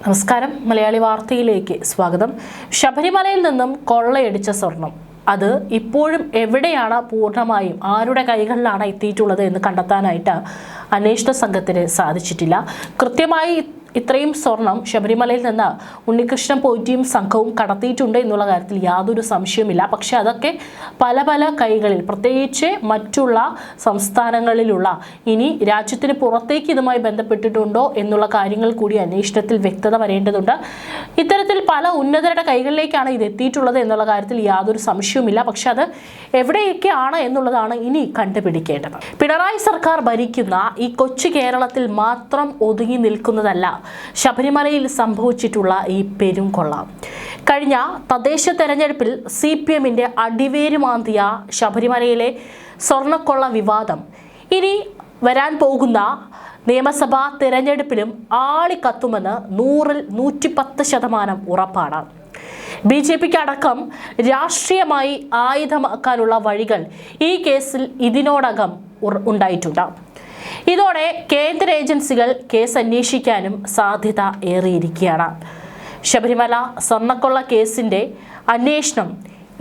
നമസ്കാരം, മലയാളി വാർത്തയിലേക്ക് സ്വാഗതം. ശബരിമലയിൽ നിന്നും കൊള്ളയടിച്ച സ്വർണം അത് ഇപ്പോഴും എവിടെയാണ്, പൂർണ്ണമായും ആരുടെ കൈകളിലാണ് എത്തിയിട്ടുള്ളത് എന്ന് കണ്ടെത്താനായിട്ട് അന്വേഷണ സംഘത്തിന് സാധിച്ചിട്ടില്ല. കൃത്യമായി ഇത്രയും സ്വർണം ശബരിമലയിൽ നിന്ന് ഉണ്ണികൃഷ്ണൻ പോറ്റിയും സംഘവും കടത്തിയിട്ടുണ്ട് എന്നുള്ള കാര്യത്തിൽ യാതൊരു സംശയവുമില്ല. പക്ഷെ അതൊക്കെ പല പല കൈകളിൽ, പ്രത്യേകിച്ച് മറ്റുള്ള സംസ്ഥാനങ്ങളിലുള്ള, ഇനി രാജ്യത്തിന് പുറത്തേക്ക് ഇതുമായി ബന്ധപ്പെട്ടിട്ടുണ്ടോ എന്നുള്ള കാര്യങ്ങൾ കൂടി അന്വേഷണത്തിൽ വ്യക്തത വരേണ്ടതുണ്ട്. ഇത്തരത്തിൽ പല ഉന്നതരുടെ കൈകളിലേക്കാണ് ഇത് എത്തിയിട്ടുള്ളത് എന്നുള്ള കാര്യത്തിൽ യാതൊരു സംശയവുമില്ല. പക്ഷെ അത് എവിടെയൊക്കെയാണ് എന്നുള്ളതാണ് ഇനി കണ്ടുപിടിക്കേണ്ടത്. പിണറായി സർക്കാർ ഭരിക്കുന്ന ഈ കൊച്ചു കേരളത്തിൽ മാത്രം ഒതുങ്ങി നിൽക്കുന്നതല്ല ശബരിമലയിൽ സംഭവിച്ചിട്ടുള്ള ഈ പെരുംകൊള്ള. കഴിഞ്ഞ തദ്ദേശ തെരഞ്ഞെടുപ്പിൽ CPMന്റെ അടിവേരുമാന്തിയ ശബരിമലയിലെ സ്വർണ്ണക്കൊള്ള വിവാദം ഇനി വരാൻ പോകുന്ന നിയമസഭാ തെരഞ്ഞെടുപ്പിലും ആളിക്കത്തുമെന്ന് 100-ൽ 110% ഉറപ്പാണ്. BJPക്ക് അടക്കം രാഷ്ട്രീയമായി ആയുധമാക്കാനുള്ള വഴികൾ ഈ കേസിൽ ഇതിനോടകം ഉണ്ടായിട്ടുണ്ട്. ഇതോടെ കേന്ദ്ര ഏജൻസികൾ കേസ് അന്വേഷിക്കാനും സാധ്യത ഏറിയിരിക്കുകയാണ്. ശബരിമല സ്വർണ്ണക്കൊള്ള കേസിന്റെ അന്വേഷണം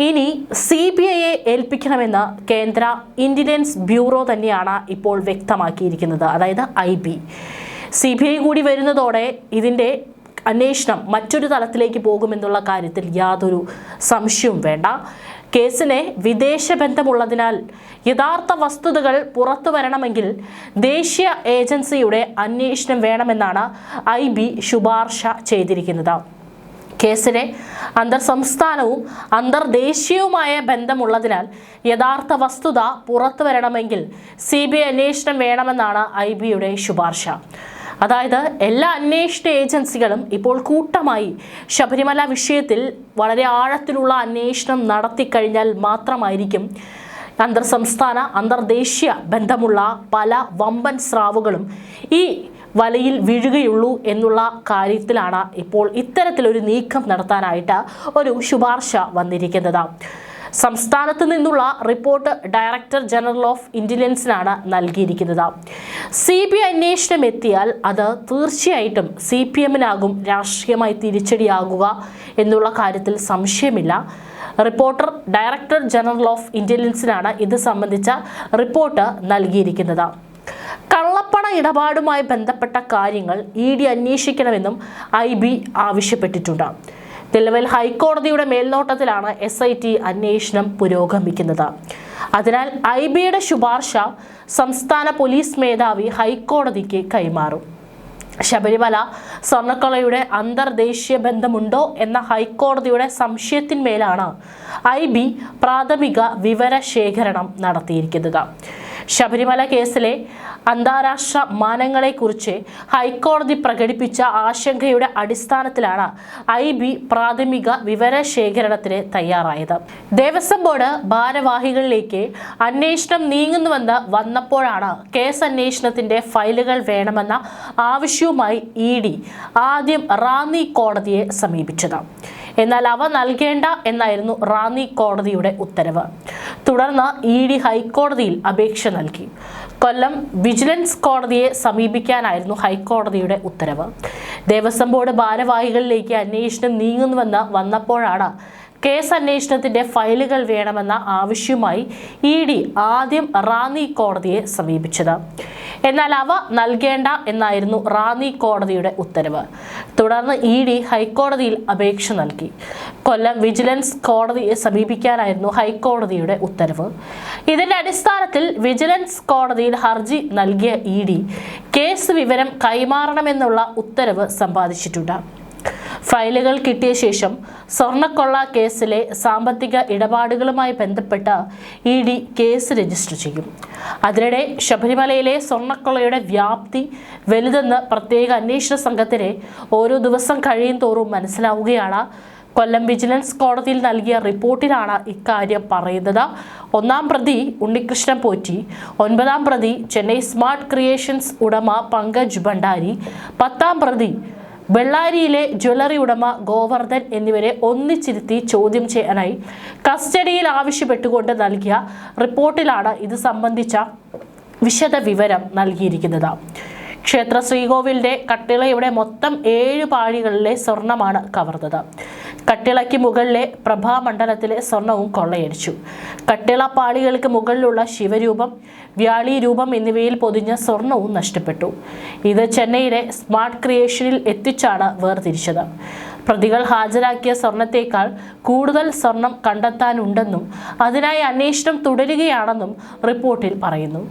ഇനി CBIയെ ഏൽപ്പിക്കണമെന്ന് കേന്ദ്ര ഇന്റലിജൻസ് ബ്യൂറോ തന്നെയാണ് ഇപ്പോൾ വ്യക്തമാക്കിയിരിക്കുന്നത്. അതായത് IB. CBI കൂടി വരുന്നതോടെ ഇതിന്റെ അന്വേഷണം മറ്റൊരു തലത്തിലേക്ക് പോകുമെന്നുള്ള കാര്യത്തിൽ യാതൊരു സംശയവും വേണ്ട. കേസിന് വിദേശ ബന്ധമുള്ളതിനാൽ യഥാർത്ഥ വസ്തുതകൾ പുറത്തു വരണമെങ്കിൽ ദേശീയ ഏജൻസിയുടെ അന്വേഷണം വേണമെന്നാണ് IB ശുപാർശ ചെയ്തിരിക്കുന്നത്. കേസിന് അന്തർ സംസ്ഥാനവും അന്തർദേശീയവുമായ ബന്ധമുള്ളതിനാൽ യഥാർത്ഥ വസ്തുത പുറത്തു വരണമെങ്കിൽ CBI അന്വേഷണം വേണമെന്നാണ് IBയുടെ ശുപാർശ. അതായത് എല്ലാ അന്വേഷണ ഏജൻസികളും ഇപ്പോൾ കൂട്ടമായി ശബരിമല വിഷയത്തിൽ വളരെ ആഴത്തിലുള്ള അന്വേഷണം നടത്തിക്കഴിഞ്ഞാൽ മാത്രമായിരിക്കും അന്തർ സംസ്ഥാന അന്തർദേശീയ ബന്ധമുള്ള പല വമ്പൻ സ്രാവുകളും ഈ വലയിൽ വീഴുകയുള്ളൂ എന്നുള്ള കാര്യത്തിലാണ് ഇപ്പോൾ ഇത്തരത്തിലൊരു നീക്കം നടത്താനായിട്ട് ഒരു ശുപാർശ വന്നിരിക്കുന്നത്. സംസ്ഥാനത്ത് നിന്നുള്ള റിപ്പോർട്ട് ഡയറക്ടർ ജനറൽ ഓഫ് ഇന്റലിജൻസിനാണ് നൽകിയിരിക്കുന്നത്. CBI അന്വേഷണം എത്തിയാൽ അത് തീർച്ചയായിട്ടും CPMനാകും രാഷ്ട്രീയമായി തിരിച്ചടിയാകുക എന്നുള്ള കാര്യത്തിൽ സംശയമില്ല. റിപ്പോർട്ടർ ഡയറക്ടർ ജനറൽ ഓഫ് ഇന്റലിജൻസിനാണ് ഇത് സംബന്ധിച്ച റിപ്പോർട്ട് നൽകിയിരിക്കുന്നത്. കള്ളപ്പണ ഇടപാടുമായി ബന്ധപ്പെട്ട കാര്യങ്ങൾ ED അന്വേഷിക്കണമെന്നും IB ആവശ്യപ്പെട്ടിട്ടുണ്ട്. നിലവിൽ ഹൈക്കോടതിയുടെ മേൽനോട്ടത്തിലാണ് SIT അന്വേഷണം പുരോഗമിക്കുന്നത്. അതിനാൽ IBയുടെ ശുപാർശ സംസ്ഥാന പോലീസ് മേധാവി ഹൈക്കോടതിക്ക് കൈമാറും. ശബരിമല സ്വർണ്ണക്കൊള്ളയുടെ അന്തർദേശീയ ബന്ധമുണ്ടോ എന്ന ഹൈക്കോടതിയുടെ സംശയത്തിന്മേലാണ് IB പ്രാഥമിക വിവരശേഖരണം നടത്തിയിരിക്കുന്നത്. ശബരിമല കേസിലെ അന്താരാഷ്ട്ര മാനങ്ങളെക്കുറിച്ച് ഹൈക്കോടതി പ്രകടിപ്പിച്ച ആശങ്കയുടെ അടിസ്ഥാനത്തിലാണ് IB പ്രാഥമിക വിവരശേഖരണത്തിന് തയ്യാറായത്. ദേവസ്വം ബോർഡ് ഭാരവാഹികളിലേക്ക് അന്വേഷണം നീങ്ങുന്നുവെന്ന് വന്നപ്പോഴാണ് കേസ് അന്വേഷണത്തിന്റെ ഫയലുകൾ വേണമെന്ന ആവശ്യവുമായി ED ആദ്യം റാന്നി കോടതിയെ സമീപിച്ചത്. എന്നാൽ അവ നൽകേണ്ട എന്നായിരുന്നു റാന്നി കോടതിയുടെ ഉത്തരവ്. തുടർന്ന് ED ഹൈക്കോടതിയിൽ അപേക്ഷ നൽകി. കൊല്ലം വിജിലൻസ് കോടതിയെ സമീപിക്കാനായിരുന്നു ഹൈക്കോടതിയുടെ ഉത്തരവ്. ദേവസ്വം ബോർഡ് ഭാരവാഹികളിലേക്ക് അന്വേഷണം നീങ്ങുന്നുവെന്ന് വന്നപ്പോഴാണ് കേസ് അന്വേഷണത്തിന്റെ ഫയലുകൾ വേണമെന്ന ആവശ്യവുമായി ED ആദ്യം റാന്നി കോടതിയെ സമീപിച്ചത്. എന്നാൽ അവ നൽകേണ്ട എന്നായിരുന്നു റാന്നി കോടതിയുടെ ഉത്തരവ്. തുടർന്ന് ED ഹൈക്കോടതിയിൽ അപേക്ഷ നൽകി. കൊല്ലം വിജിലൻസ് കോടതിയെ സമീപിക്കാനായിരുന്നു ഹൈക്കോടതിയുടെ ഉത്തരവ്. ഇതിന്റെ അടിസ്ഥാനത്തിൽ വിജിലൻസ് കോടതിയിൽ ഹർജി നൽകിയ ED കേസ് വിവരം കൈമാറണമെന്നുള്ള ഉത്തരവ് സമ്പാദിച്ചിട്ടുണ്ട്. ഫയലുകൾ കിട്ടിയ ശേഷം സ്വർണ്ണക്കൊള്ള കേസിലെ സാമ്പത്തിക ഇടപാടുകളുമായി ബന്ധപ്പെട്ട് ED കേസ് രജിസ്റ്റർ ചെയ്യും. അതിനിടെ ശബരിമലയിലെ സ്വർണ്ണക്കൊള്ളയുടെ വ്യാപ്തി വലുതെന്ന് പ്രത്യേക അന്വേഷണ സംഘത്തിന് ഓരോ ദിവസം കഴിയും തോറും മനസ്സിലാവുകയാണ്. കൊല്ലം വിജിലൻസ് കോടതിയിൽ നൽകിയ റിപ്പോർട്ടിലാണ് ഇക്കാര്യം പറയുന്നത്. 1-ാം പ്രതി ഉണ്ണികൃഷ്ണൻ പോറ്റി, 9-ാം പ്രതി ചെന്നൈ സ്മാർട്ട് ക്രിയേഷൻസ് ഉടമ പങ്കജ് ഭണ്ഡാരി, 10-ാം പ്രതി ബെള്ളാരിയിലെ ജ്വല്ലറി ഉടമ ഗോവർദ്ധൻ എന്നിവരെ ഒന്നിച്ചിരുത്തി ചോദ്യം ചെയ്യാനായി കസ്റ്റഡിയിൽ ആവശ്യപ്പെട്ടുകൊണ്ട് നൽകിയ റിപ്പോർട്ടിലാണ് ഇത് സംബന്ധിച്ച വിശദ വിവരം നൽകിയിരിക്കുന്നത്. ക്ഷേത്ര ശ്രീകോവിലിന്റെ കട്ടിളയുടെ മൊത്തം 7 പാളികളിലെ സ്വർണമാണ് കവർന്നത്. കട്ടിളയ്ക്ക് മുകളിലെ പ്രഭാമണ്ഡലത്തിലെ സ്വർണവും കൊള്ളയടിച്ചു. കട്ടിള പാളികൾക്ക് മുകളിലുള്ള ശിവരൂപം, വ്യാളി രൂപം എന്നിവയിൽ പൊതിഞ്ഞ സ്വർണവും നഷ്ടപ്പെട്ടു. ഇത് ചെന്നൈയിലെ സ്മാർട്ട് ക്രിയേഷനിൽ എത്തിച്ചാണ് വേർതിരിച്ചത്. പ്രതികൾ ഹാജരാക്കിയ സ്വർണത്തേക്കാൾ കൂടുതൽ സ്വർണം കണ്ടെത്താനുണ്ടെന്നും അതിനായി അന്വേഷണം തുടരുകയാണെന്നും റിപ്പോർട്ടിൽ പറയുന്നു.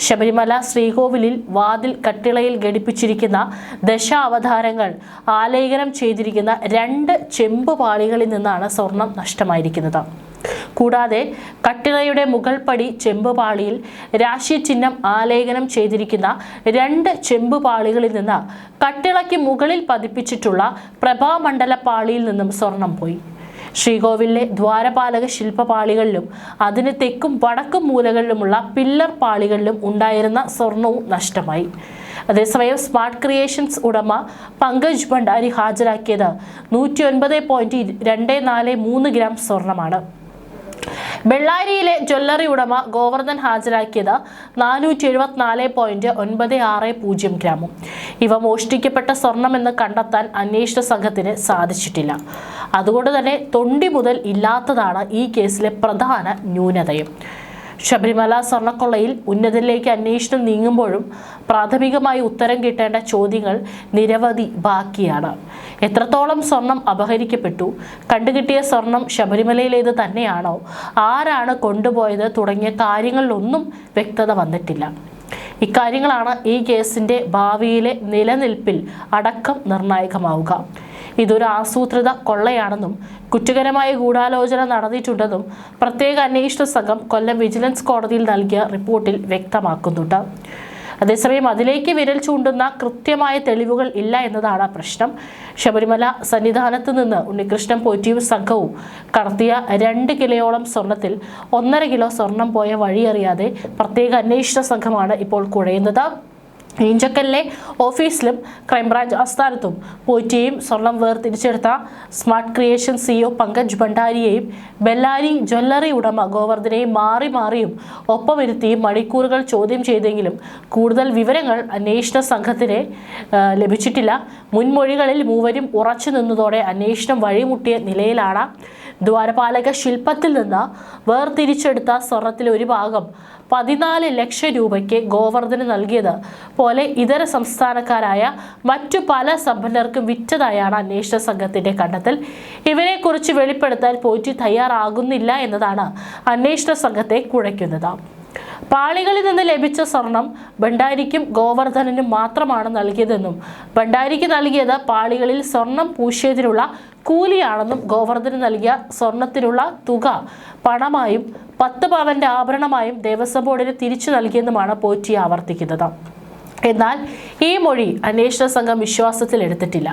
ശബരിമല ശ്രീകോവിലിൽ വാതിൽ കട്ടിളയിൽ ഘടിപ്പിച്ചിരിക്കുന്ന ദശാവതാരങ്ങൾ ആലേഖനം ചെയ്തിരിക്കുന്ന 2 ചെമ്പ് പാളികളിൽ നിന്നാണ് സ്വർണം നഷ്ടമായിരിക്കുന്നത്. കൂടാതെ കട്ടിളയുടെ മുകൾ പടി ചെമ്പ് പാളിയിൽ രാശി ചിഹ്നം ആലേഖനം ചെയ്തിരിക്കുന്ന 2 ചെമ്പ് പാളികളിൽ നിന്ന് കട്ടിളയ്ക്ക് മുകളിൽ പതിപ്പിച്ചിട്ടുള്ള പ്രഭാമണ്ഡല പാളിയിൽ നിന്നും സ്വർണം പോയി. ശ്രീകോവിലിലെ ദ്വാരപാലക ശില്പപാളികളിലും അതിന് തെക്കും വടക്കും മൂലകളിലുമുള്ള പില്ലർ പാളികളിലും ഉണ്ടായിരുന്ന സ്വർണവും നഷ്ടമായി. അതേസമയം സ്മാർട്ട് ക്രിയേഷൻസ് ഉടമ പങ്കജ് ഭണ്ഡാരി ഹാജരാക്കിയത് 109.243 ഗ്രാം സ്വർണമാണ്. ബെള്ളാരിയിലെ ജ്വല്ലറി ഉടമ ഗോവർദ്ധൻ ഹാജരാക്കിയത് 474.960 ഗ്രാമും. ഇവ മോഷ്ടിക്കപ്പെട്ട സ്വർണമെന്ന് കണ്ടെത്താൻ അന്വേഷണ സംഘത്തിന് സാധിച്ചിട്ടില്ല. അതുകൊണ്ട് തന്നെ തൊണ്ടി മുതൽ ഇല്ലാത്തതാണ് ഈ കേസിലെ പ്രധാന ന്യൂനതയും. ശബരിമല സ്വർണ്ണക്കൊള്ളയിൽ ഉന്നതരിലേക്ക് അന്വേഷണം നീങ്ങുമ്പോഴും പ്രാഥമികമായി ഉത്തരം കിട്ടേണ്ട ചോദ്യങ്ങൾ നിരവധി ബാക്കിയാണ്. എത്രത്തോളം സ്വർണം അപഹരിക്കപ്പെട്ടു? കണ്ടുകിട്ടിയ സ്വർണം ശബരിമലയിലേത് തന്നെയാണോ? ആരാണ് കൊണ്ടുപോയത്? തുടങ്ങിയ കാര്യങ്ങളിലൊന്നും വ്യക്തത വന്നിട്ടില്ല. ഇക്കാര്യങ്ങളാണ് ഈ കേസിന്റെ ഭാവിയിലെ നിലനിൽപ്പിൽ അടക്കം നിർണായകമാവുക. ഇതൊരു ആസൂത്രിത കൊള്ളയാണെന്നും കുറ്റകരമായ ഗൂഢാലോചന നടന്നിട്ടുണ്ടെന്നും പ്രത്യേക അന്വേഷണ സംഘം കൊല്ലം വിജിലൻസ് കോടതിയിൽ നൽകിയ റിപ്പോർട്ടിൽ വ്യക്തമാക്കുന്നുണ്ട്. അതേസമയം അതിലേക്ക് വിരൽ ചൂണ്ടുന്ന കൃത്യമായ തെളിവുകൾ ഇല്ല എന്നതാണ് പ്രശ്നം. ശബരിമല സന്നിധാനത്ത് നിന്ന് ഉണ്ണികൃഷ്ണൻ പോറ്റിയും സംഘവും കടത്തിയ 2 കിലോയോളം സ്വർണത്തിൽ 1.5 കിലോ സ്വർണം പോയ വഴിയറിയാതെ പ്രത്യേക അന്വേഷണ സംഘമാണ് ഇപ്പോൾ കുഴയുന്നത്. ഈഞ്ചക്കലിലെ ഓഫീസിലും ക്രൈംബ്രാഞ്ച് ആസ്ഥാനത്തും പോറ്റിയെയും സ്വർണം വേർതിരിച്ചെടുത്ത സ്മാർട്ട് ക്രിയേഷൻ CEO പങ്കജ് ഭണ്ഡാരിയെയും ബെല്ലാരി ജ്വല്ലറി ഉടമ ഗോവർദ്ധനെയും മാറി മാറിയും ഒപ്പമിരുത്തിയും മണിക്കൂറുകൾ ചോദ്യം ചെയ്തെങ്കിലും കൂടുതൽ വിവരങ്ങൾ അന്വേഷണ സംഘത്തിന് ലഭിച്ചിട്ടില്ല. മുൻമൊഴികളിൽ മൂവരും ഉറച്ചു നിന്നതോടെ അന്വേഷണം വഴിമുട്ടിയ നിലയിലാണ്. ദ്വാരപാലക ശില്പത്തിൽ നിന്ന് വേർതിരിച്ചെടുത്ത സ്വർണത്തിലെ ഒരു ഭാഗം 14 ലക്ഷം രൂപയ്ക്ക് ഗോവർദ്ധന് നൽകിയത് പോലെ ഇതര സംസ്ഥാനക്കാരായ മറ്റു പല സമ്പന്നർക്കും വിറ്റതായാണ് അന്വേഷണ സംഘത്തിന്റെ കണ്ടെത്തൽ. ഇവരെക്കുറിച്ച് വെളിപ്പെടുത്താൻ പോറ്റി തയ്യാറാകുന്നില്ല എന്നതാണ് അന്വേഷണ സംഘത്തെ കുഴയ്ക്കുന്നത്. പാളികളിൽ നിന്ന് ലഭിച്ച സ്വർണം ഭണ്ഡാരിക്കും ഗോവർദ്ധനും മാത്രമാണ് നൽകിയതെന്നും ഭണ്ഡാരിക്ക് നൽകിയത് പാളികളിൽ സ്വർണം പൂശിയതിനുള്ള കൂലിയാണെന്നും ഗോവർദ്ധന് നൽകിയ സ്വർണത്തിനുള്ള തുക പണമായും 10 പവന്റെ ആഭരണമായും ദേവസ്വം ബോർഡിന് തിരിച്ചു നൽകിയെന്നുമാണ് പോറ്റി ആവർത്തിക്കുന്നത്. എന്നാൽ ഈ മൊഴി അന്വേഷണ സംഘം വിശ്വാസത്തിലെടുത്തിട്ടില്ല.